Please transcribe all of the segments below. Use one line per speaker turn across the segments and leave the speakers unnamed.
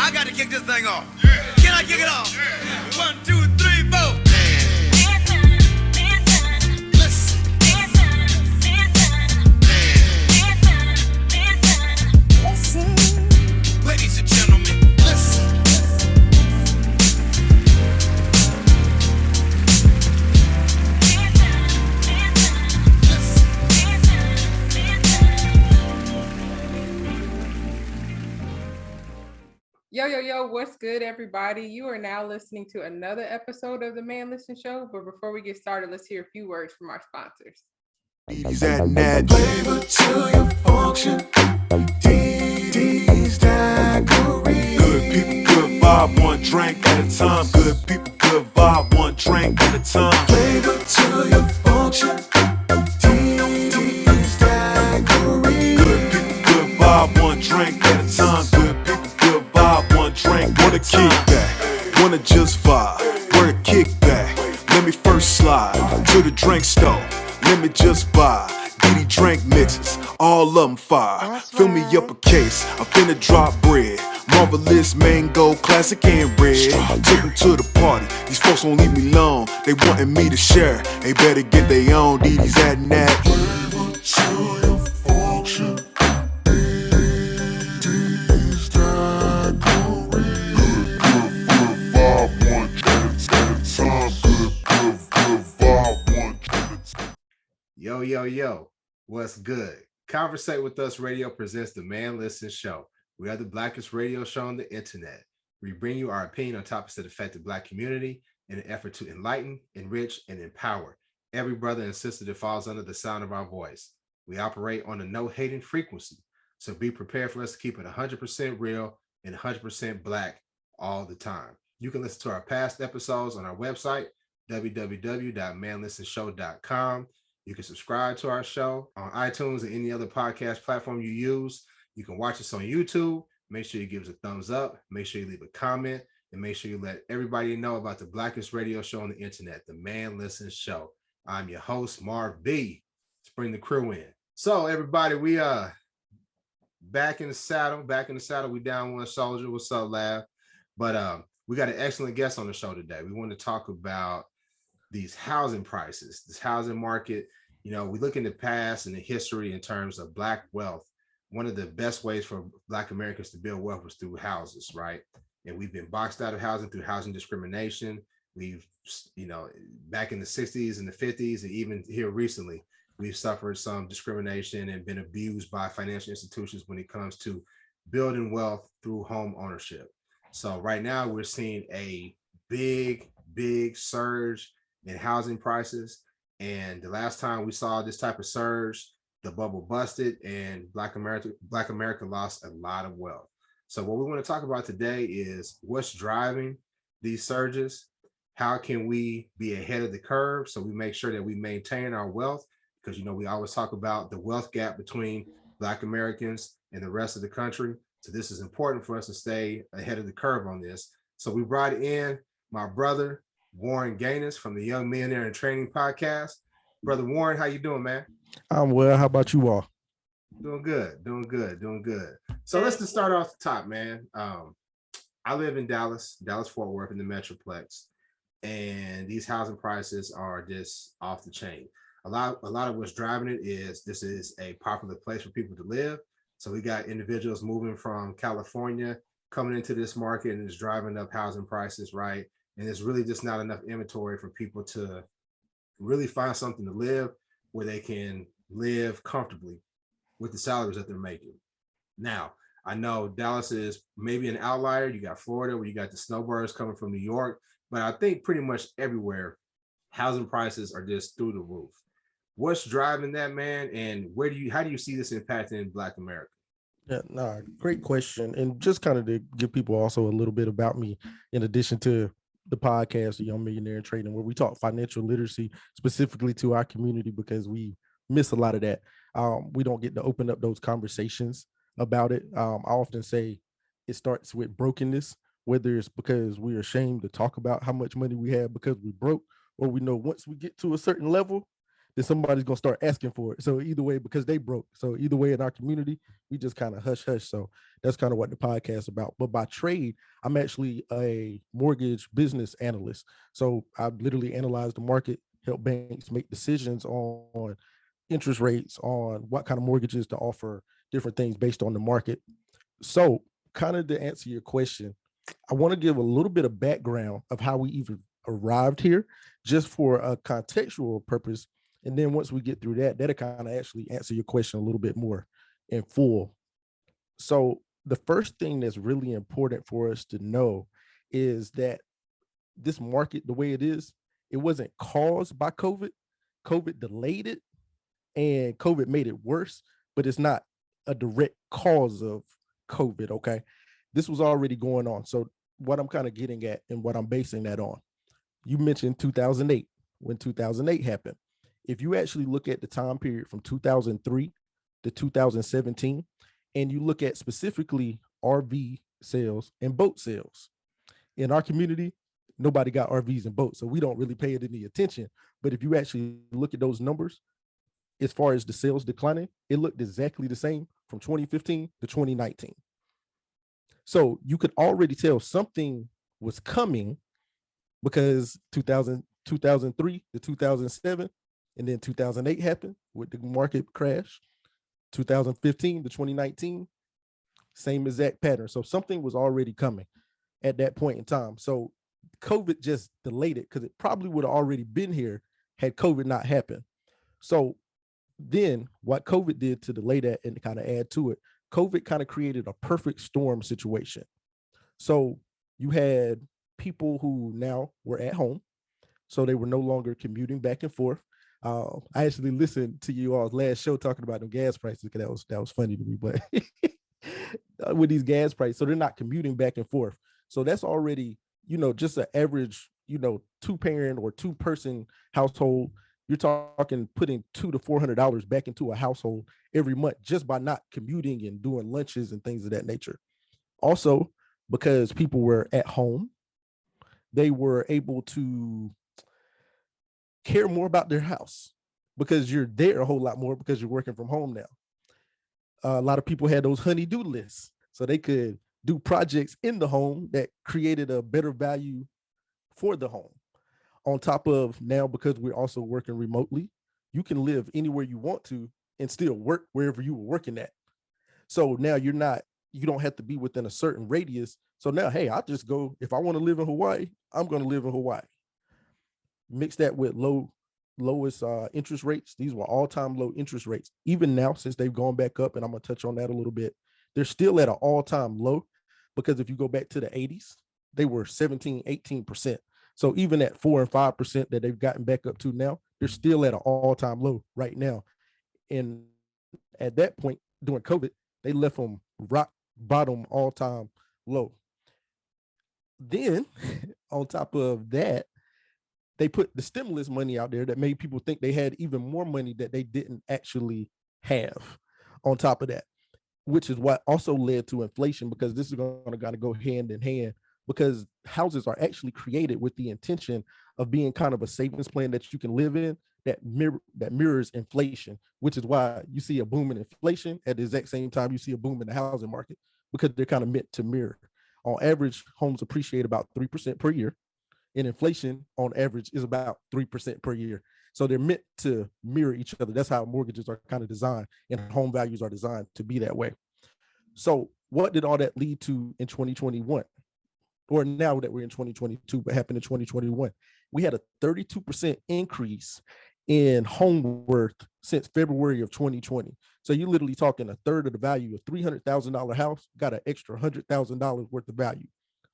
I got to kick this thing off. Can I kick it off? 1, 2, 3, 4. Ladies and gentlemen, listen.
Yo, what's good, everybody? You are now listening to another episode of the Man Listen Show. But before we get started, let's hear a few words from our sponsors.
D's adding that flavor to your function. D's Daiquiri. Good people, good vibe, one drink at a time. Good people, good vibe, one drink at a time. Flavor to your function. D's Daiquiri. Good people, good vibe, one drink at a time. Good people, good vibe, one drink. Wanna kick back, wanna just vibe. Wanna kick back. Let me first slide to the drink store. Let me just buy DD drink mixes, all of them fire. Fill me up a case, I'm finna drop bread. Marvelous mango, classic and red. Took them to the party, these folks won't leave me alone. They wanting me to share, they better get their own. DD's adding that flavor to your function. DD's Daiquiri. Good vibe, one at a time. Good vibe, one at a time.
Yo, what's good? Conversate with Us Radio presents the Man Listen Show. We are the blackest radio show on the internet. We bring you our opinion on topics that affect the Black community in an effort to enlighten, enrich, and empower every brother and sister that falls under the sound of our voice. We operate on a no-hating frequency, so be prepared for us to keep it 100% real and 100% Black all the time. You can listen to our past episodes on our website, www.manlistenshow.com. You can subscribe to our show on iTunes and any other podcast platform you use. You can watch us on YouTube. Make sure you give us a thumbs up. Make sure you leave a comment. And make sure you let everybody know about the blackest radio show on the internet, the Man Listen Show. I'm your host, Marv B. Let's bring the crew in. So everybody, we back in the saddle. We down one soldier. What's up, Lab? But we got an excellent guest on the show today. We want to talk about these housing prices, this housing market. You know, we look in the past and the history in terms of Black wealth. One of the best ways for Black Americans to build wealth was through houses, right? And we've been boxed out of housing through housing discrimination. We've, you know, back in the 60s and the 50s, and even here recently, we've suffered some discrimination and been abused by financial institutions when it comes to building wealth through home ownership. So right now we're seeing a big surge in housing prices. And the last time we saw this type of surge, the bubble busted and Black America lost a lot of wealth. So what we want to talk about today is what's driving these surges. How can we be ahead of the curve so we make sure that we maintain our wealth? Because, you know, we always talk about the wealth gap between Black Americans and the rest of the country. So this is important for us to stay ahead of the curve on this. So we brought in my brother, Warren Ganues from the Young Millionaire In Training podcast. Brother Warren, how you doing, man?
I'm well. How about you all?
Doing good. So let's just start off the top, man. I live in Dallas, Fort Worth in the Metroplex, and these housing prices are just off the chain. A lot of what's driving it is this is a popular place for people to live. So we got individuals moving from California coming into this market, and it's driving up housing prices, right? And there's really just not enough inventory for people to really find something to live where they can live comfortably with the salaries that they're making. Now, I know Dallas is maybe an outlier. You got Florida where you got the snowbirds coming from New York, but I think pretty much everywhere housing prices are just through the roof. What's driving that, man? And how do you see this impacting Black America?
Yeah, great question. And just kind of to give people also a little bit about me, in addition to the podcast, The Young Millionaire In Training, where we talk financial literacy specifically to our community because we miss a lot of that. We don't get to open up those conversations about it. I often say it starts with brokenness, whether it's because we're ashamed to talk about how much money we have because we broke, or we know once we get to a certain level, then somebody's gonna start asking for it. So either way, because they broke. So either way, in our community, we just kind of hush hush. So that's kind of what the podcast is about. But by trade, I'm actually a mortgage business analyst. So I literally analyze the market, help banks make decisions on interest rates, on what kind of mortgages to offer, different things based on the market. So kind of to answer your question, I want to give a little bit of background of how we even arrived here, just for a contextual purpose. And then once we get through that, that'll kind of actually answer your question a little bit more in full. So the first thing that's really important for us to know is that this market, the way it is, it wasn't caused by COVID. COVID delayed it and COVID made it worse, but it's not a direct cause of COVID, okay? This was already going on. So what I'm kind of getting at and what I'm basing that on, you mentioned 2008, when 2008 happened. If you actually look at the time period from 2003 to 2017, and you look at specifically RV sales and boat sales, in our community, nobody got RVs and boats, so we don't really pay it any attention. But if you actually look at those numbers, as far as the sales declining, it looked exactly the same from 2015 to 2019. So you could already tell something was coming, because 2003 to 2007, and then 2008 happened with the market crash. 2015 to 2019, same exact pattern. So something was already coming at that point in time. So COVID just delayed it, because it probably would have already been here had COVID not happened. So then what COVID did to delay that and kind of add to it, COVID kind of created a perfect storm situation. So you had people who now were at home, so they were no longer commuting back and forth. I actually listened to you all's last show talking about the gas prices, because that was funny to me. But with these gas prices, so they're not commuting back and forth. So that's already, just an average, 2-parent or 2-person household. You're talking putting $200 to $400 back into a household every month just by not commuting and doing lunches and things of that nature. Also, because people were at home, they were able to care more about their house, because you're there a whole lot more because you're working from home now. A lot of people had those honey-do lists, so they could do projects in the home that created a better value for the home. On top of now, because we're also working remotely, you can live anywhere you want to and still work wherever you were working at. So now you don't have to be within a certain radius. So now, hey, I'll just go, if I want to live in Hawaii, I'm going to live in Hawaii. Mix that with lowest interest rates. These were all-time low interest rates. Even now, since they've gone back up, and I'm going to touch on that a little bit, they're still at an all-time low, because if you go back to the 80s, they were 17, 18%. So even at 4 and 5% that they've gotten back up to now, they're still at an all-time low right now. And at that point, during COVID, they left them rock bottom all-time low. Then on top of that, they put the stimulus money out there that made people think they had even more money that they didn't actually have on top of that, which is what also led to inflation, because this is going to go hand in hand, because houses are actually created with the intention of being kind of a savings plan that you can live in that mirrors inflation, which is why you see a boom in inflation at the exact same time you see a boom in the housing market, because they're kind of meant to mirror. On average, homes appreciate about 3% per year, and inflation on average is about 3% per year. So they're meant to mirror each other. That's how mortgages are kind of designed, and home values are designed to be that way. So what did all that lead to in 2021? Or now that we're in 2022, but happened in 2021, we had a 32% increase in home worth since February of 2020. So you're literally talking a third of the value. A $300,000 house got an extra $100,000 worth of value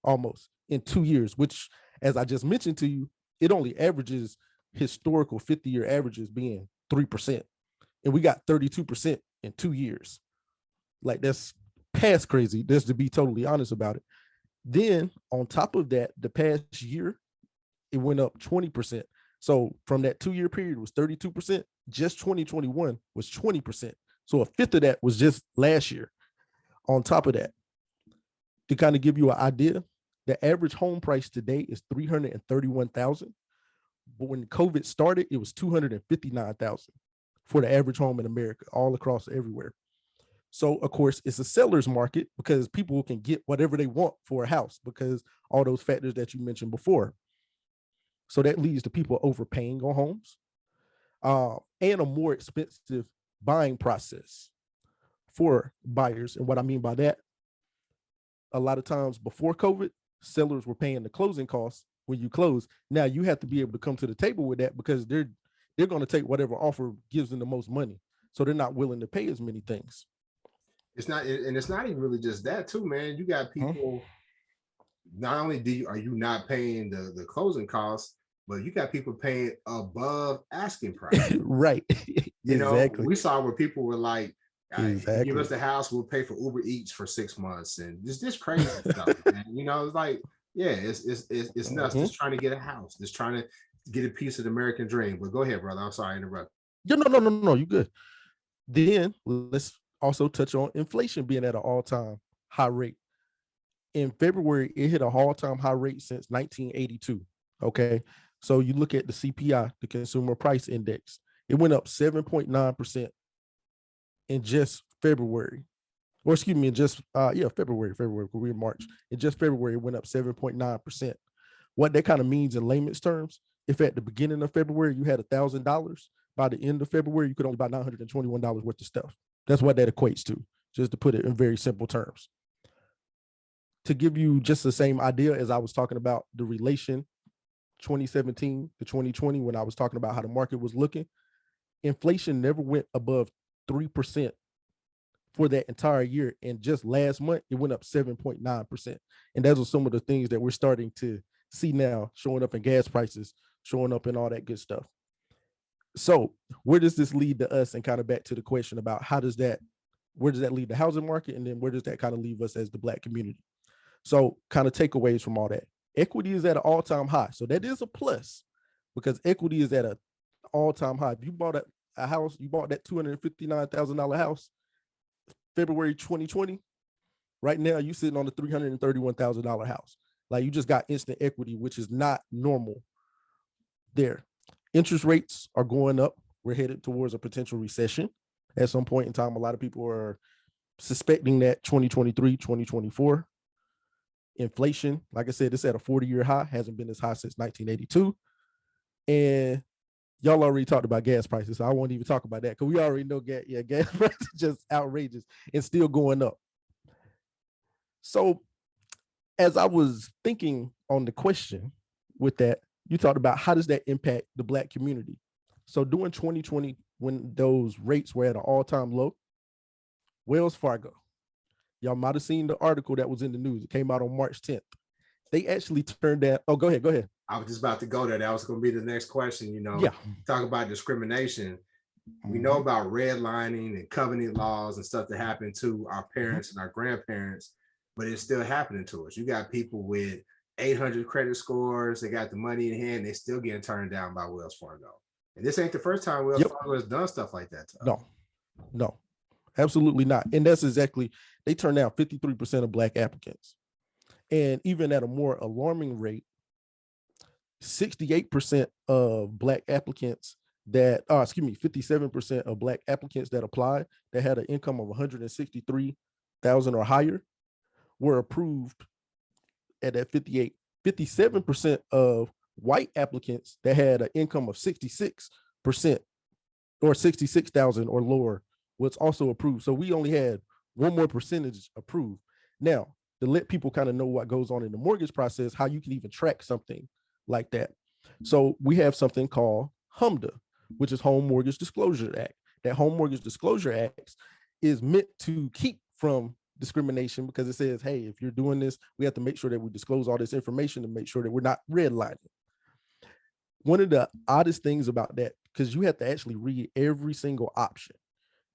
almost in 2 years, which, as I just mentioned to you, it only averages historical 50-year averages being 3%. And we got 32% in 2 years. Like, that's past crazy, just to be totally honest about it. Then on top of that, the past year, it went up 20%. So from that 2-year period, it was 32%. Just 2021 was 20%. So a fifth of that was just last year. On top of that, to kind of give you an idea, the average home price today is $331,000, But when COVID started, it was 259,000 for the average home in America, all across everywhere. So of course it's a seller's market because people can get whatever they want for a house because all those factors that you mentioned before. So that leads to people overpaying on homes, and a more expensive buying process for buyers. And what I mean by that, a lot of times before COVID, sellers were paying the closing costs when you close. Now you have to be able to come to the table with that because they're going to take whatever offer gives them the most money. So they're not willing to pay as many things.
It's not, and it's not even really just that too, man. You got people, not only are you not paying the closing costs, but you got people paying above asking price.
Right.
You know,
Exactly.
we saw where people were like,
Exactly.
give us the house, we'll pay for Uber Eats for 6 months, and this crazy stuff. Man. You know, it's like, yeah, it's nuts. Just trying to get a house, just trying to get a piece of the American dream. But go ahead, brother. I'm sorry I interrupted.
No, you good. Then let's also touch on inflation being at an all-time high rate. In February, it hit a all-time high rate since 1982. Okay, so you look at the CPI, the Consumer Price Index, it went up 7.9% in just February. Or excuse me, in just February, we're in March. In just February, it went up 7.9%. What that kind of means in layman's terms, if at the beginning of February you had $1,000, by the end of February, you could only buy $921 worth of stuff. That's what that equates to, just to put it in very simple terms. To give you just the same idea as I was talking about the relation 2017 to 2020, when I was talking about how the market was looking, inflation never went above 3% for that entire year. And just last month, it went up 7.9%. And those are some of the things that we're starting to see now showing up in gas prices, showing up in all that good stuff. So where does this lead to us? And kind of back to the question about where does that leave the housing market? And then where does that kind of leave us as the Black community? So kind of takeaways from all that. Equity is at an all-time high. So that is a plus because equity is at an all-time high. If you bought a house, you bought that $259,000 house, February 2020, right now you're sitting on the $331,000 house. Like you just got instant equity, which is not normal there. Interest rates are going up. We're headed towards a potential recession at some point in time. A lot of people are suspecting that 2023, 2024. Inflation, like I said, it's at a 40-year high, hasn't been as high since 1982. And y'all already talked about gas prices, so I won't even talk about that because we already know gas prices just outrageous and still going up. So as I was thinking on the question with that, you talked about how does that impact the Black community? So during 2020, when those rates were at an all-time low, Wells Fargo, y'all might have seen the article that was in the news. It came out on March 10th. They actually turned down. Oh, go ahead.
I was just about to go there. That was going to be the next question. You know, talk about discrimination. We know about redlining and covenant laws and stuff that happened to our parents and our grandparents, but it's still happening to us. You got people with 800 credit scores. They got the money in hand. They still getting turned down by Wells Fargo. And this ain't the first time Wells Fargo has done stuff like that to us.
No, absolutely not. And that's exactly, they turned down 53% of Black applicants. And even at a more alarming rate, 68% of Black applicants 57% of Black applicants that applied that had an income of $163,000 or higher were approved at that 58. 57% of white applicants that had an income of 66% or 66,000 or lower was also approved. So we only had one more percentage approved. Now, to let people kind of know what goes on in the mortgage process, how you can even track something like that. So we have something called HMDA, which is Home Mortgage Disclosure Act. That Home Mortgage Disclosure Act is meant to keep from discrimination because it says, hey, if you're doing this, we have to make sure that we disclose all this information to make sure that we're not redlining. One of the oddest things about that, because you have to actually read every single option.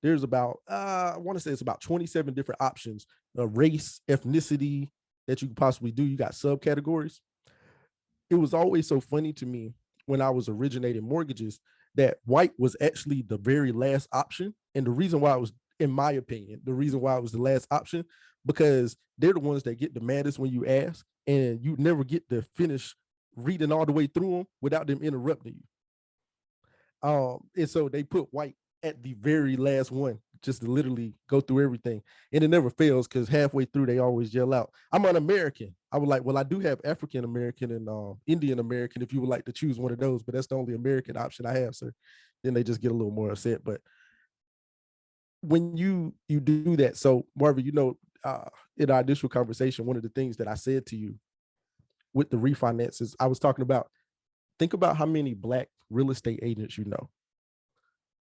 There's about, I want to say it's about 27 different options of race, ethnicity that you could possibly do. You got subcategories. It was always so funny to me when I was originating mortgages that white was actually the very last option. And the reason why it was, in my opinion, the reason why it was the last option, because they're the ones that get the maddest when you ask, and you never get to finish reading all the way through them without them interrupting you. And so they put white at the very last one, just to literally go through everything. And it never fails because halfway through they always yell out, "I'm an American." I was like, well, I do have African American and Indian American if you would like to choose one of those, but that's the only American option I have, sir. Then they just get a little more upset. But when you do that, so Marvin, in our initial conversation, one of the things that I said to you with the refinances, I was talking about, think about how many Black real estate agents you know.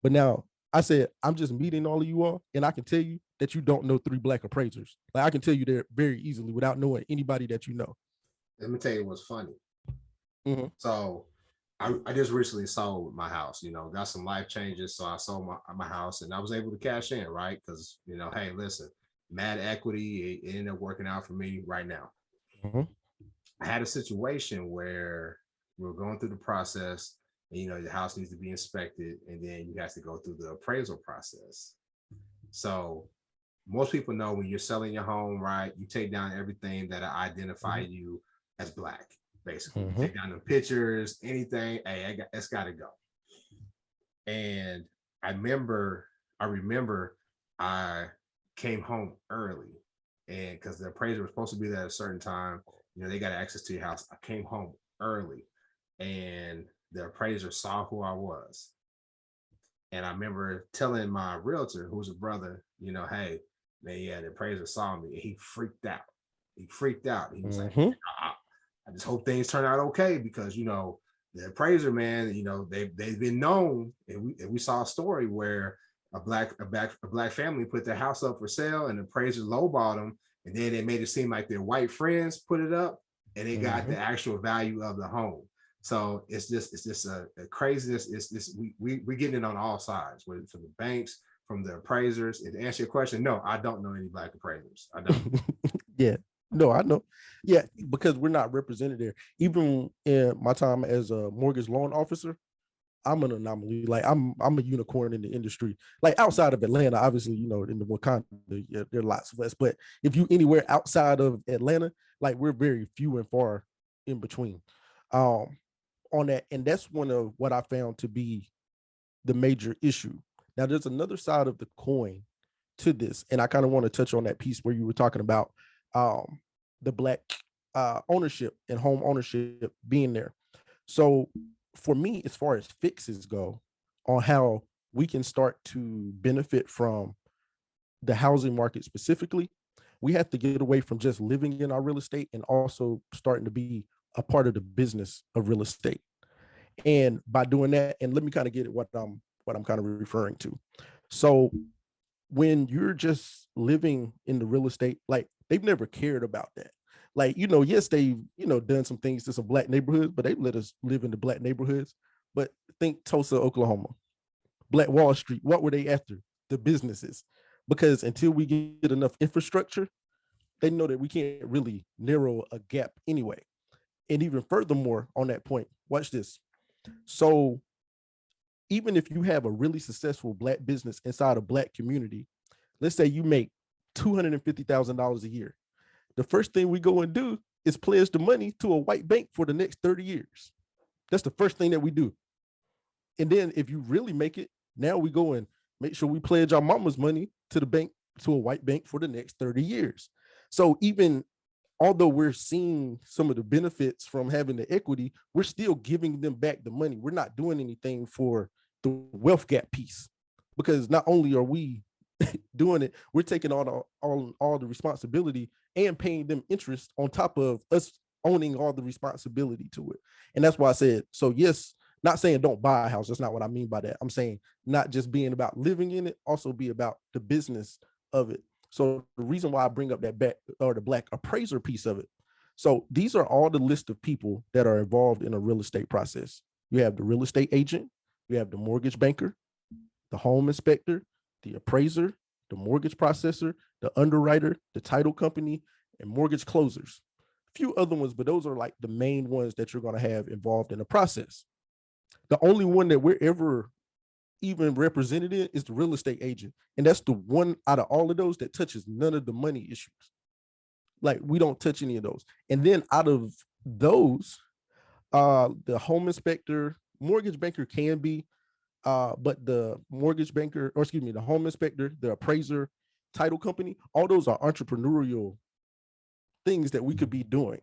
But now I said, I'm just meeting all of you all, and I can tell you that you don't know 3 Black appraisers. Like, I can tell you that very easily without knowing anybody that you know.
Let me tell you what's funny.
Mm-hmm.
So I just recently sold my house, got some life changes. So I sold my house and I was able to cash in, right? Because, hey, listen, mad equity, it ended up working out for me right now.
Mm-hmm.
I had a situation where we were going through the process, and, the house needs to be inspected, and then you have to go through the appraisal process. So most people know when you're selling your home, right, you take down everything that identify mm-hmm. you as Black. Basically, mm-hmm. take down the pictures, anything. Hey, it's got to go. And I remember I came home early, and because the appraiser was supposed to be there at a certain time, they got access to your house. I came home early, and the appraiser saw who I was. And I remember telling my realtor, who's a brother, hey, man, yeah, the appraiser saw me, and he freaked out. He was mm-hmm. like, I just hope things turn out okay, because the appraiser, man, they've been known, and we saw a story where a black family put their house up for sale, and the appraiser lowballed them, and then they made it seem like their white friends put it up, and they got mm-hmm. the actual value of the home. So it's just a craziness. We're getting it on all sides, whether from the banks, from the appraisers. And to answer your question, no, I don't know any Black appraisers. I don't.
Yeah. No, I know. Yeah, because we're not represented there. Even in my time as a mortgage loan officer, I'm an anomaly. Like, I'm a unicorn in the industry. Like, outside of Atlanta, obviously, in the Wakanda, there are lots of us. But if you anywhere outside of Atlanta, like, we're very few and far in between on that. And that's one of what I found to be the major issue. Now, there's another side of the coin to this, and I kind of want to touch on that piece where you were talking about the Black ownership and home ownership being there. So for me, as far as fixes go on how we can start to benefit from the housing market specifically, we have to get away from just living in our real estate and also starting to be a part of the business of real estate. And by doing that, and let me kind of get at what I'm kind of referring to. So when you're just living in the real estate, like, they've never cared about that. Like, yes, they've, done some things to some Black neighborhoods, but they've let us live in the Black neighborhoods. But think Tulsa, Oklahoma, Black Wall Street. What were they after? The businesses. Because until we get enough infrastructure, they know that we can't really narrow a gap anyway. And even furthermore, on that point, watch this. So even if you have a really successful Black business inside a Black community, let's say you make $250,000 a year. The first thing we go and do is pledge the money to a white bank for the next 30 years. That's the first thing that we do. And then if you really make it, now we go and make sure we pledge our mama's money to the bank, to a white bank for the next 30 years. So even although we're seeing some of the benefits from having the equity, we're still giving them back the money. We're not doing anything for the wealth gap piece, because not only are we doing it, we're taking all the responsibility and paying them interest on top of us owning all the responsibility to it. And that's why I said, so yes, not saying don't buy a house. That's not what I mean by that. I'm saying not just being about living in it, also be about the business of it. So the reason why I bring up that the Black appraiser piece of it. So these are all the list of people that are involved in a real estate process. You have the real estate agent, you have the mortgage banker, the home inspector, the appraiser, the mortgage processor, the underwriter, the title company, and mortgage closers. A few other ones, but those are like the main ones that you're going to have involved in the process. The only one that we're ever even represented in is the real estate agent. And that's the one out of all of those that touches none of the money issues. Like, we don't touch any of those. And then out of those, The home inspector, mortgage banker can be, but the mortgage banker, or excuse me, the home inspector, the appraiser, title company, all those are entrepreneurial things that we could be doing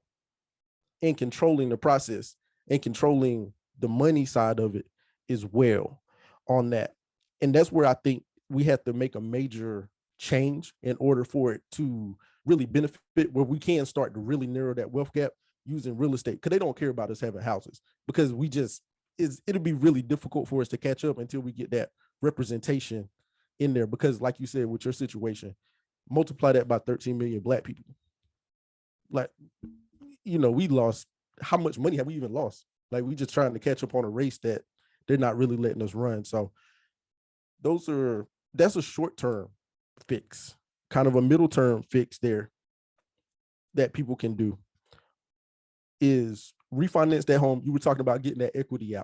and controlling the process and controlling the money side of it as well on that. And that's where I think we have to make a major change in order for it to really benefit, where we can start to really narrow that wealth gap using real estate, because they don't care about us having houses, because it'll be really difficult for us to catch up until we get that representation in there. Because like you said, with your situation, multiply that by 13 million Black people. Like, we lost, how much money have we even lost? Like, we just trying to catch up on a race that they're not really letting us run. So that's a short-term fix, kind of a middle-term fix there that people can do is refinance that home. You were talking about getting that equity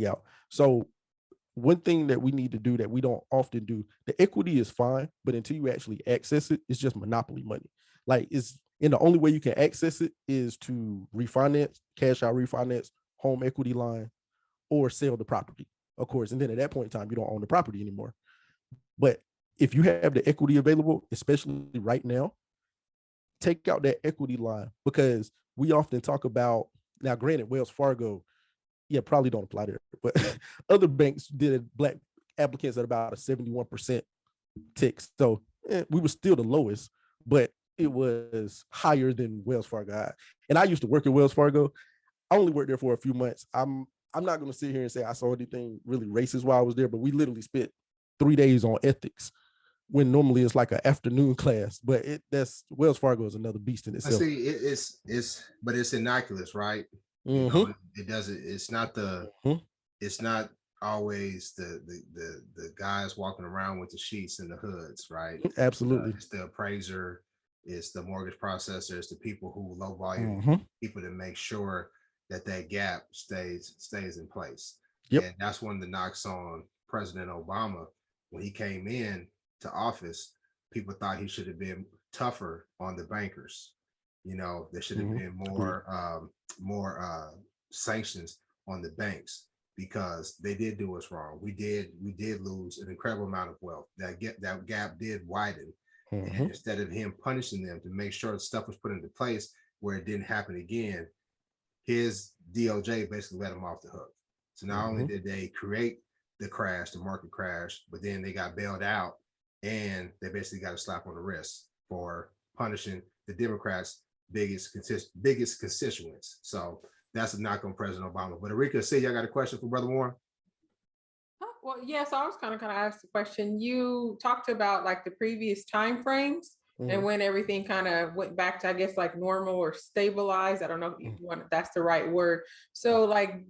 out. So one thing that we need to do that we don't often do, the equity is fine, but until you actually access it, it's just monopoly money. Like, and the only way you can access it is to refinance, cash out, refinance, home equity line, or sell the property, of course. And then at that point in time, you don't own the property anymore. But if you have the equity available, especially right now, take out that equity line, because we often talk about, now granted, Wells Fargo, probably don't apply there, but other banks did Black applicants at about a 71% tick. So we were still the lowest, but it was higher than Wells Fargo. And I used to work at Wells Fargo. I only worked there for a few months. I'm not going to sit here and say I saw anything really racist while I was there, but we literally spent 3 days on ethics when normally it's like an afternoon class. But that's Wells Fargo is another beast in itself.
See, but it's innocuous, right?
Mm-hmm.
It doesn't. It's not It's not always the guys walking around with the sheets and the hoods, right?
Absolutely.
It's the appraiser, it's the mortgage processor, it's the people who low volume people to make sure that gap stays in place. Yep. And that's one of the knocks on President Obama when he came in to office. People thought he should have been tougher on the bankers. There should have been more sanctions on the banks, because they did do us wrong. We did lose an incredible amount of wealth. That gap did widen. And instead of him punishing them to make sure stuff was put into place where it didn't happen again, his DOJ basically let him off the hook. So not only did they create the market crash, but then they got bailed out, and they basically got a slap on the wrist for punishing the Democrats' biggest constituents. So that's a knock on President Obama. But Arika, I got a question for Brother Warren.
Well, yes, I was kind of ask the question. You talked about like the previous time frames and when everything kind of went back to, I guess, like normal or stabilized. I don't know if that's the right word. So like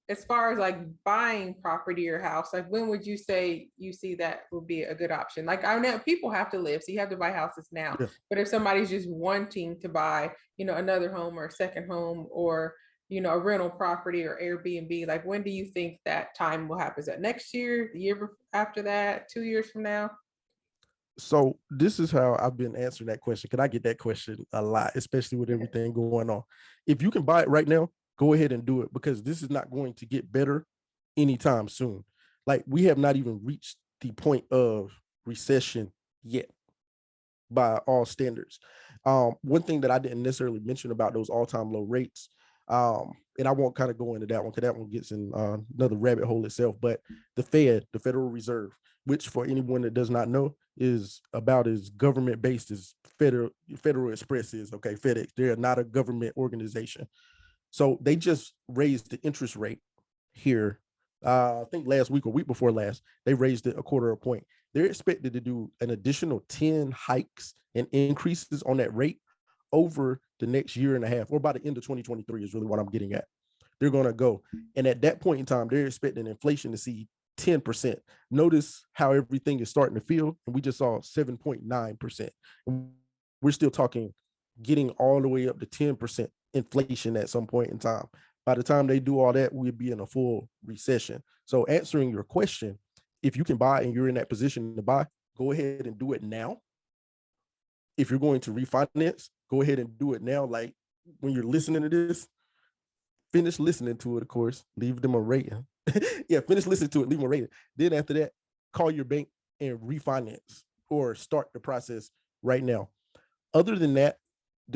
as far as like buying property or house, like when would you say you see that would be a good option? Like, I know people have to live, so you have to buy houses now. Yeah. But if somebody's just wanting to buy, another home or a second home, or a rental property or Airbnb, like when do you think that time will happen? Is that next year, the year after that, 2 years from now?
So this is how I've been answering that question, because I get that question a lot, especially with everything going on. If you can buy it right now, go ahead and do it, because this is not going to get better anytime soon. Like, we have not even reached the point of recession yet by all standards. One thing that I didn't necessarily mention about those all-time low rates, and I won't kind of go into that one, because that one gets in another rabbit hole itself, but the Federal Reserve, which for anyone that does not know is about as government-based as Federal Express is, okay, FedEx. They're not a government organization. So they just raised the interest rate here. I think last week or week before last, they raised it 1/4 point. They're expected to do an additional 10 hikes and increases on that rate over the next year and a half, or by the end of 2023 is really what I'm getting at. They're going to go. And at that point in time, they're expecting inflation to see 10%. Notice how everything is starting to feel. And we just saw 7.9%. We're still talking getting all the way up to 10% inflation at some point in time. By the time they do all that, we'll be in a full recession. So answering your question, if you can buy and you're in that position to buy, go ahead and do it now. If you're going to refinance, go ahead and do it now. Like, when you're listening to this, finish listening to it, of course, leave them a rating. Yeah, finish listening to it, leave them a rating. Then after that, call your bank and refinance or start the process right now. Other than that,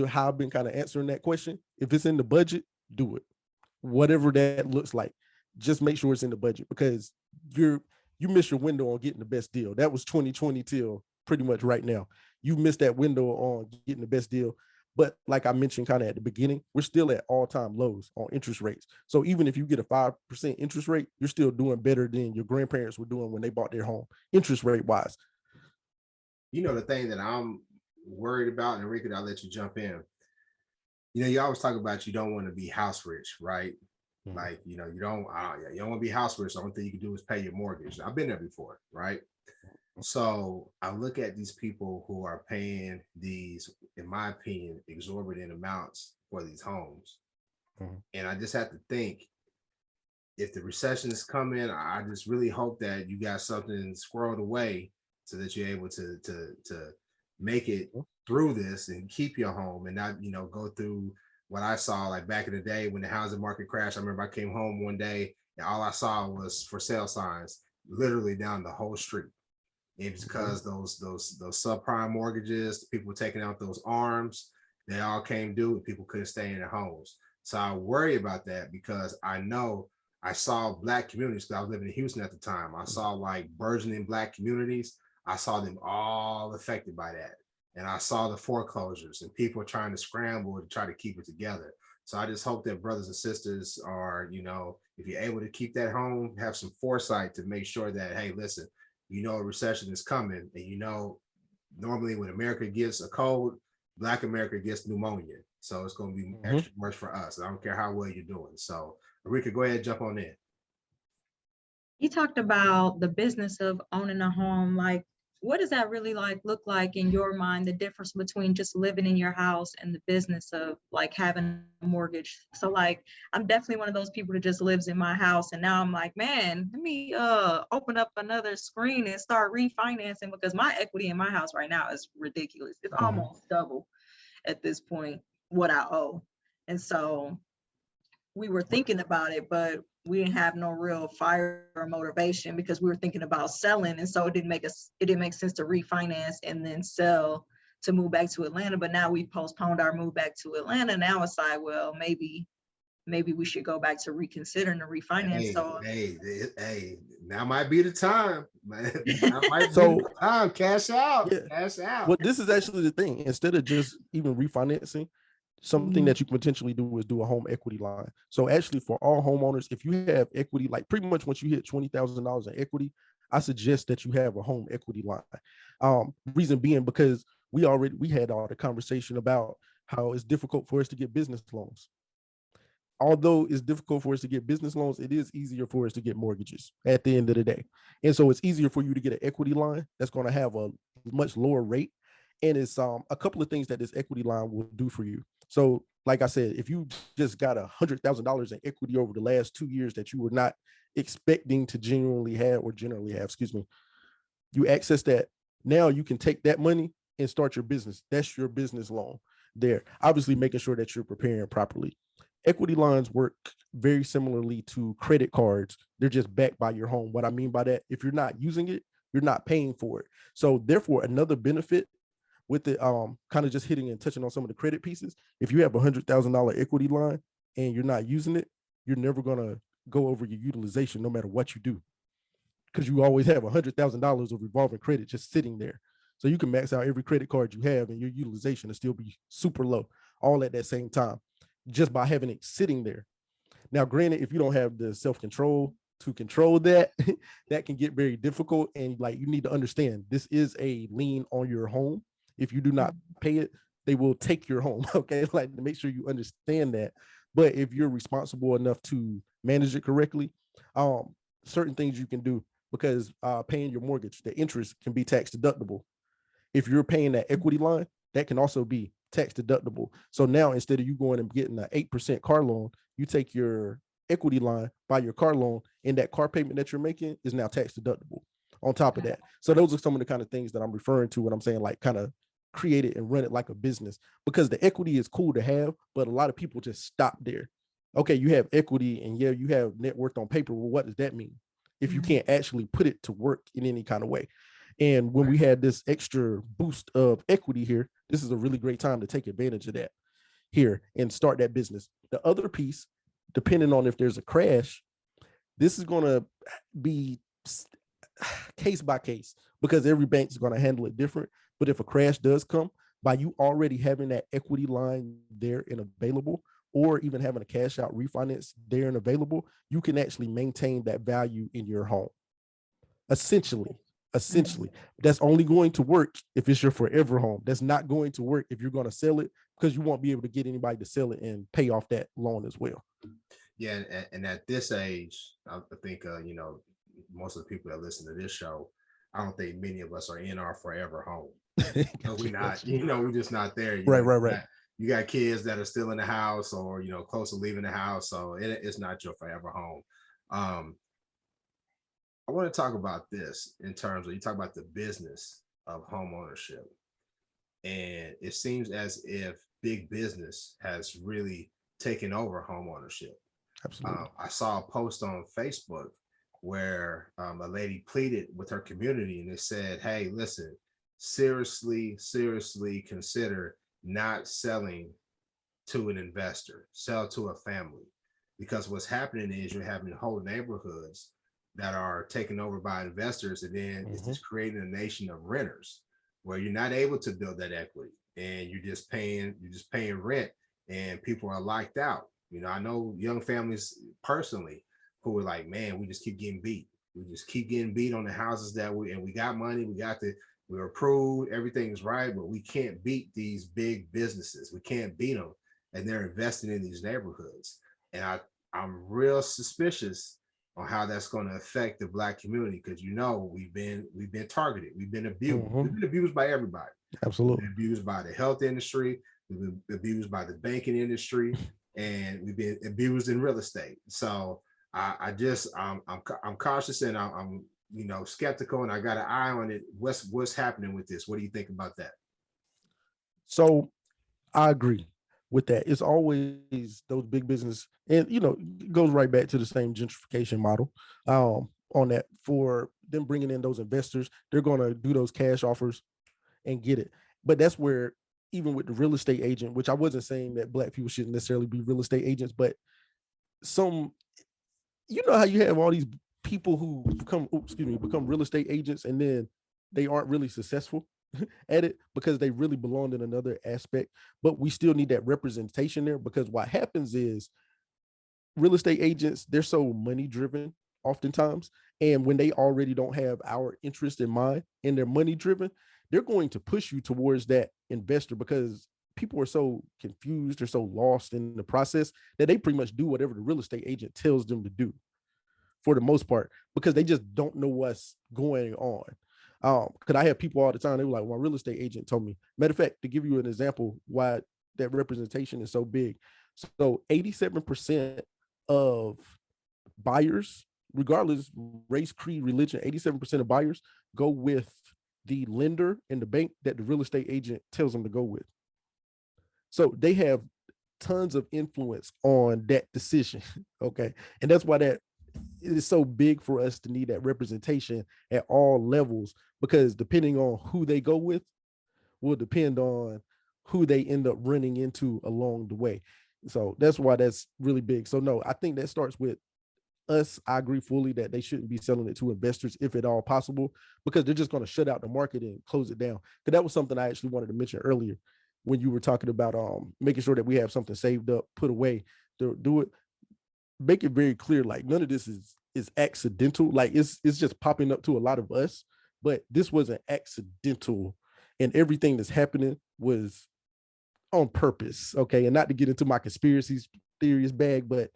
how I've been kind of answering that question, if it's in the budget, do it. Whatever that looks like, just make sure it's in the budget, because you miss your window on getting the best deal. That was 2020 till pretty much right now. You missed that window on getting the best deal. But like I mentioned kind of at the beginning, we're still at all-time lows on interest rates. So even if you get a 5% interest rate, you're still doing better than your grandparents were doing when they bought their home, interest rate wise.
You know, the thing that I'm worried about, and Enrique, I'll let you jump in. You know, you always talk about you don't want to be house rich, right? Mm-hmm. Like, you know, you don't want to be house rich. The only thing you can do is pay your mortgage. I've been there before, right? So I look at these people who are paying these, in my opinion, exorbitant amounts for these homes. Mm-hmm. And I just have to think, if the recession is coming, I just really hope that you got something squirreled away so that you're able to make it through this and keep your home and not, you know, go through what I saw like back in the day when the housing market crashed. I remember I came home one day and all I saw was for sale signs literally down the whole street. And it's because those subprime mortgages, people were taking out those arms, they all came due and people couldn't stay in their homes. So I worry about that because I know I saw Black communities, because I was living in Houston at the time. I saw like burgeoning Black communities. I saw them all affected by that. And I saw the foreclosures and people trying to scramble to try to keep it together. So I just hope that brothers and sisters are, you know, if you're able to keep that home, have some foresight to make sure that, hey, listen, you know, a recession is coming. And, you know, normally when America gets a cold, Black America gets pneumonia. So it's going to be extra worse for us. I don't care how well you're doing. So Rika, go ahead, jump on in.
You talked about the business of owning a home. Like, what does that really look like in your mind, the difference between just living in your house and the business of like having a mortgage? So like, I'm definitely one of those people that just lives in my house. And now I'm like, man, let me open up another screen and start refinancing, because my equity in my house right now is ridiculous. It's almost double at this point what I owe. And so we were thinking about it, but we didn't have no real fire or motivation because we were thinking about selling. And so it didn't make sense to refinance and then sell to move back to Atlanta. But now we postponed our move back to Atlanta. Now it's like, well, maybe we should go back to reconsidering the refinance.
Hey, now might be the time, man. Now might be the time. Cash out. Yeah. Cash out.
Well, this is actually the thing. Instead of just even refinancing, something that you can potentially do is do a home equity line. So actually for all homeowners, if you have equity, like pretty much once you hit $20,000 in equity, I suggest that you have a home equity line. Reason being, because we had all the conversation about how it's difficult for us to get business loans. Although it's difficult for us to get business loans, it is easier for us to get mortgages at the end of the day. And so it's easier for you to get an equity line that's going to have a much lower rate. And it's a couple of things that this equity line will do for you. So like I said, if you just got $100,000 in equity over the last 2 years that you were not expecting to generally have, you access that. Now you can take that money and start your business. That's your business loan there. Obviously making sure that you're preparing properly. Equity lines work very similarly to credit cards. They're just backed by your home. What I mean by that, if you're not using it, you're not paying for it. So therefore, another benefit with it, kind of just hitting and touching on some of the credit pieces. If you have $100,000 equity line and you're not using it, you're never going to go over your utilization no matter what you do, because you always have $100,000 of revolving credit just sitting there. So you can max out every credit card you have and your utilization will still be super low, all at that same time, just by having it sitting there. Now, granted, if you don't have the self-control to control that, that can get very difficult. And like, you need to understand, this is a lien on your home. If you do not pay it, they will take your home. Okay, like, to make sure you understand that. But if you're responsible enough to manage it correctly, certain things you can do, because paying your mortgage, the interest can be tax deductible. If you're paying that equity line, that can also be tax deductible. So now instead of you going and getting an 8% car loan, you take your equity line, buy your car loan, and that car payment that you're making is now tax deductible on top of that. So those are some of the kind of things that I'm referring to when I'm saying like kind of create it and run it like a business, because the equity is cool to have, but a lot of people just stop there. okay, you have equity and yeah, you have net worth on paper. Well, what does that mean if you can't actually put it to work in any kind of way? And when we had this extra boost of equity here, this is a really great time to take advantage of that here and start that business. The other piece, depending on if there's a crash, this is going to be case by case because every bank is going to handle it different. But if a crash does come, by you already having that equity line there and available, or even having a cash out refinance there and available, you can actually maintain that value in your home. Essentially, that's only going to work if it's your forever home. That's not going to work if you're going to sell it, because you won't be able to get anybody to sell it and pay off that loan as well.
Yeah, and at this age, I think you know, most of the people that listen to this show, I don't think many of us are in our forever home. We're not, you know, we're just not there.
Right.
You got kids that are still in the house, or you know, close to leaving the house, so it's not your forever home. I want to talk about this in terms of, you talk about the business of home ownership, and it seems as if big business has really taken over home ownership.
Absolutely.
I saw a post on Facebook where a lady pleaded with her community, and they said, hey, listen, seriously consider not selling to an investor, sell to a family, because what's happening is you're having whole neighborhoods that are taken over by investors, and then it's just creating a nation of renters where you're not able to build that equity, and you're just paying rent, and people are locked out. You know, I know young families personally who are like, man, we just keep getting beat. We just keep getting beat on the houses that we got money, we're approved, everything's right, but we can't beat these big businesses. We can't beat them, and they're investing in these neighborhoods. And I'm real suspicious on how that's going to affect the Black community, because you know we've been targeted, we've been abused, we've been abused by everybody.
Absolutely.
We've been abused by the health industry, we've been abused by the banking industry, and we've been abused in real estate. So I'm cautious, and I'm you know, skeptical, and I got an eye on it. What's happening with this? What do you think about that?
So I agree with that. It's always those big business, and you know, it goes right back to the same gentrification model on that. For them bringing in those investors, they're going to do those cash offers and get it. But that's where, even with the real estate agent, which I wasn't saying that Black people shouldn't necessarily be real estate agents, but some, you know how you have all these people who become real estate agents, and then they aren't really successful at it because they really belong in another aspect. But we still need that representation there, because what happens is real estate agents, they're so money driven oftentimes, and when they already don't have our interest in mind and they're money driven, they're going to push you towards that investor, because people are so confused, they're so lost in the process that they pretty much do whatever the real estate agent tells them to do, for the most part, because they just don't know what's going on. Because I have people all the time, they were like, well, my real estate agent told me. Matter of fact, to give you an example why that representation is so big. So 87% of buyers, regardless race, creed, religion, 87% of buyers go with the lender and the bank that the real estate agent tells them to go with. So they have tons of influence on that decision. Okay. And that's why that it is so big for us to need that representation at all levels, because depending on who they go with will depend on who they end up running into along the way. So that's why that's really big. So no, I think that starts with us. I agree fully that they shouldn't be selling it to investors if at all possible, because they're just going to shut out the market and close it down. Because that was something I actually wanted to mention earlier when you were talking about making sure that we have something saved up, put away to do it. Make it very clear, like none of this is accidental. Like it's just popping up to a lot of us, but this wasn't accidental, and everything that's happening was on purpose. Okay. And not to get into my conspiracy theories bag, but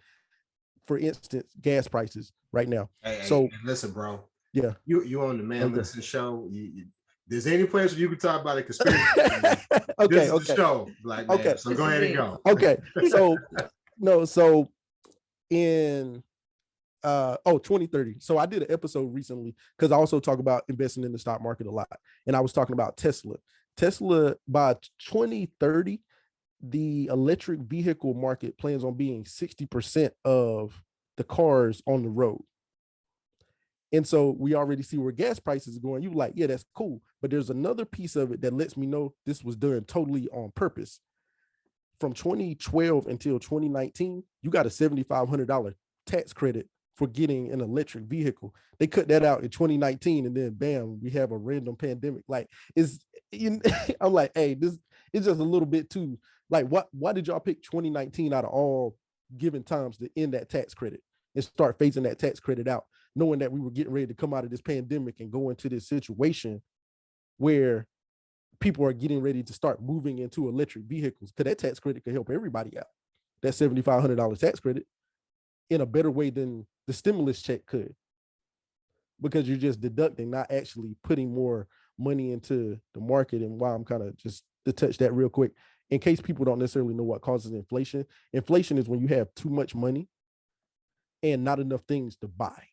for instance, gas prices right now.
Hey, listen, bro.
Yeah.
You on the Man Listen show. There's any place where you can talk about a conspiracy.
Okay.
This is the show, Black man.
Okay.
So go ahead and go.
Okay. So in 2030. So I did an episode recently because I also talk about investing in the stock market a lot. And I was talking about Tesla. Tesla by 2030, the electric vehicle market plans on being 60% of the cars on the road. And so we already see where gas prices are going. You like, yeah, that's cool. But there's another piece of it that lets me know this was done totally on purpose. From 2012 until 2019, you got a $7,500 tax credit for getting an electric vehicle. They cut that out in 2019, and then bam, we have a random pandemic. Like, I'm like, hey, this is just a little bit too, like, why did y'all pick 2019 out of all given times to end that tax credit and start phasing that tax credit out, knowing that we were getting ready to come out of this pandemic and go into this situation where people are getting ready to start moving into electric vehicles? Because that tax credit could help everybody out. That $7,500 tax credit in a better way than the stimulus check could, because you're just deducting, not actually putting more money into the market. And why I'm kind of just to touch that real quick, in case people don't necessarily know what causes inflation. Inflation is when you have too much money and not enough things to buy.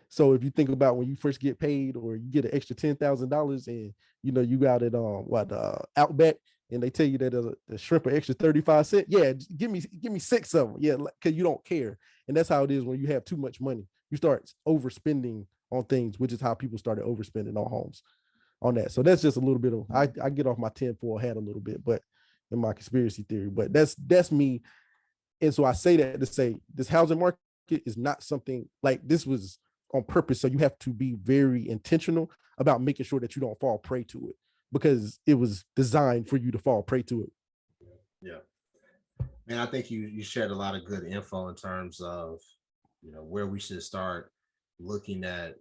So if you think about when you first get paid, or you get an extra $10,000 and you got it on Outback, and they tell you that the shrimp are extra 35 cents. Yeah, give me 6 of them. Yeah, because you don't care. And that's how it is when you have too much money. You start overspending on things, which is how people started overspending on homes on that. So that's just a little bit of, I get off my tinfoil hat a little bit, but in my conspiracy theory, but that's me. And so I say that to say this housing market is not something like this was on purpose. So you have to be very intentional about making sure that you don't fall prey to it, because it was designed for you to fall prey to it.
Yeah. Man, I think you shared a lot of good info in terms of, where we should start looking at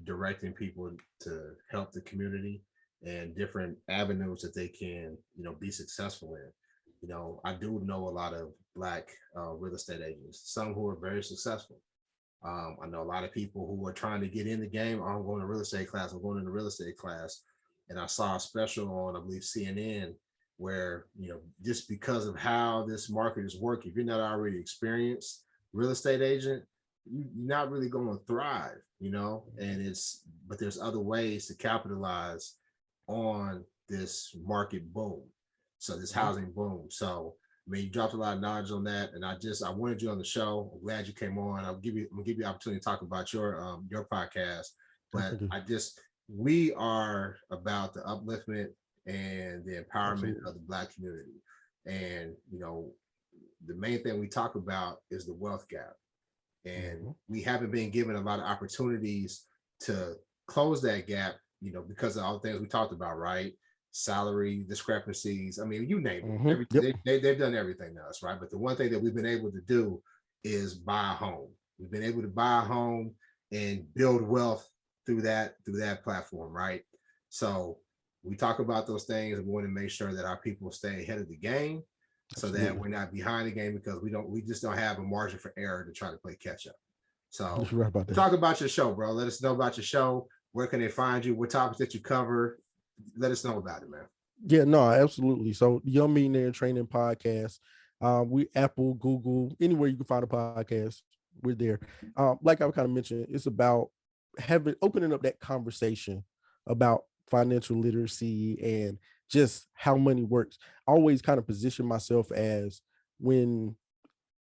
directing people to help the community and different avenues that they can, be successful in. I do know a lot of Black real estate agents, some who are very successful. I know a lot of people who are trying to get in the game. I'm going to real estate class. I'm going into real estate class. And I saw a special on, I believe, CNN, where, just because of how this market is working, if you're not already experienced real estate agent, you're not really going to thrive, but there's other ways to capitalize on this market boom. So this housing boom. So, you dropped a lot of knowledge on that, and I wanted you on the show. I'm glad you came on. I'm gonna give you the opportunity to talk about your podcast. But we are about the upliftment and the empowerment of the Black community. And the main thing we talk about is the wealth gap. And we haven't been given a lot of opportunities to close that gap, because of all the things we talked about, right? Salary discrepancies. I mean, you name it. Everything. Yep. They've done everything to us, right? But the one thing that we've been able to do is buy a home. We've been able to buy a home and build wealth through that platform, right? So we talk about those things, and we want to make sure that our people stay ahead of the game. Absolutely. So that we're not behind the game, because we just don't have a margin for error to try to play catch up. So
right about
talk about your show, bro. Let us know about your show. Where can they find you? What topics that you cover? Let us know about it, man.
Yeah, no, absolutely. So Young Millionaire In Training podcast, we Apple, Google, anywhere you can find a podcast, we're there. Like I kind of mentioned, it's about opening up that conversation about financial literacy and just how money works. I always kind of position myself as, when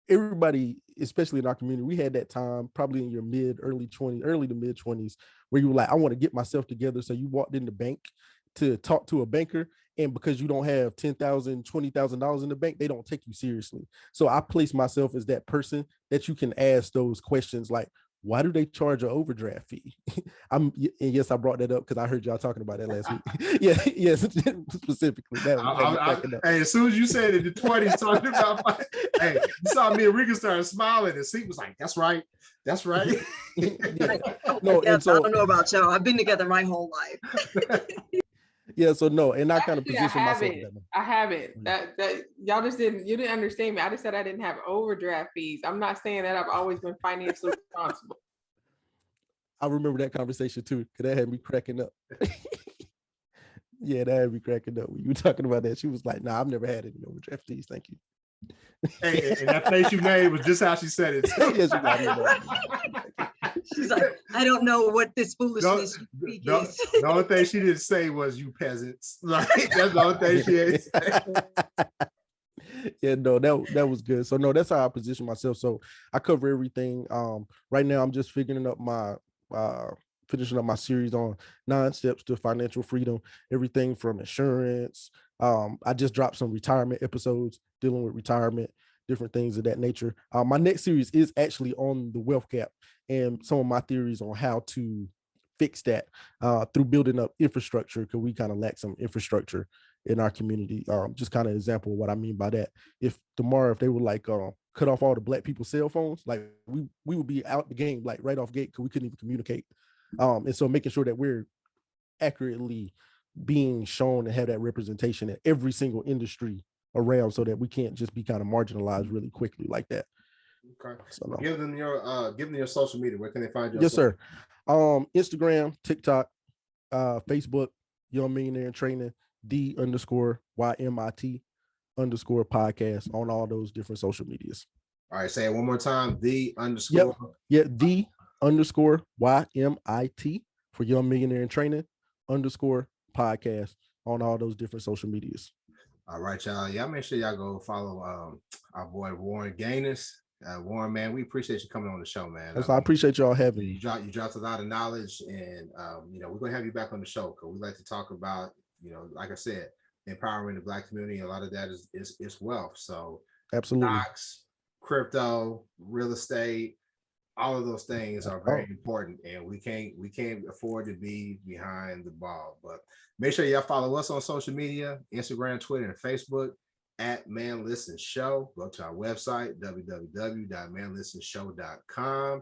everybody, especially in our community, we had that time probably in your early to mid 20s, where you were like, I want to get myself together. So you walked in the bank to talk to a banker, and because you don't have $10,000, $20,000 in the bank, they don't take you seriously. So I place myself as that person that you can ask those questions like, why do they charge an overdraft fee? And yes, I brought that up because I heard y'all talking about that last week. Yes, specifically.
Hey, as soon as you said it, the 20s talking about, hey, you saw me and Rika started smiling, and Seat was like, "That's right, that's right."
No,
yes, I don't know about y'all. I've been together my whole life.
Yeah, so no, and I kind of position myself.
I haven't. That y'all you didn't understand me. I just said I didn't have overdraft fees. I'm not saying that I've always been financially responsible.
I remember that conversation too, because that had me cracking up. Yeah, that had me cracking up when you were talking about that. She was like, "Nah, I've never had any overdraft fees. Thank you."
Hey, and that face you made was just how she said it.
Yes,
she's like, I don't know what this foolishness is.
The only thing she didn't say was, "You peasants." Like, that's the only thing she didn't say.
Yeah, no, that was good. So no, that's how I position myself. So I cover everything. Right now I'm just finishing up my series on 9 steps to financial freedom, everything from insurance. I just dropped some retirement episodes dealing with retirement, different things of that nature. My next series is actually on the wealth gap and some of my theories on how to fix that through building up infrastructure, because we kind of lack some infrastructure in our community. Just kind of example of what I mean by that. If tomorrow, if they would like cut off all the black people's cell phones, like we would be out the game, like right off gate, because we couldn't even communicate. And so making sure that we're accurately being shown and have that representation in every single industry around, so that we can't just be kind of marginalized really quickly like that.
Okay.
So no.
Give them your social media. Where can they find you?
Yes, sir. Instagram, TikTok, Facebook, Young Millionaire in Training, _YMIT _podcast on all those different social medias.
All right, say it one more time. The _.
Yep. Yeah, the _YMIT for Young Millionaire in Training _podcast on all those different social medias.
All right, y'all. Y'all make sure y'all go follow our boy Warren Ganues. Warren, man, we appreciate you coming on the show, man.
I appreciate y'all having me.
You dropped a lot of knowledge, and we're gonna have you back on the show because we like to talk about, like I said, empowering the Black community. A lot of that is wealth. So
absolutely,
stocks, crypto, real estate, all of those things are very important, and we can't afford to be behind the ball. But make sure y'all follow us on social media, Instagram, Twitter, and Facebook at Man Listen Show. Go to our website, www.manlistenshow.com.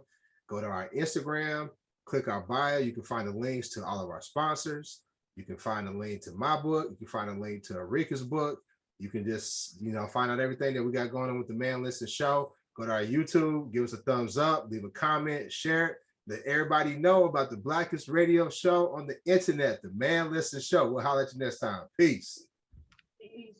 Go to our Instagram, click our bio. You can find the links to all of our sponsors. You can find a link to my book. You can find a link to Arika's book. You can just, find out everything that we got going on with the Man Listen Show. Go to our YouTube, give us a thumbs up, leave a comment, share it. Let everybody know about the blackest radio show on the internet, the Man Listen Show. We'll holler at you next time. Peace.
Peace.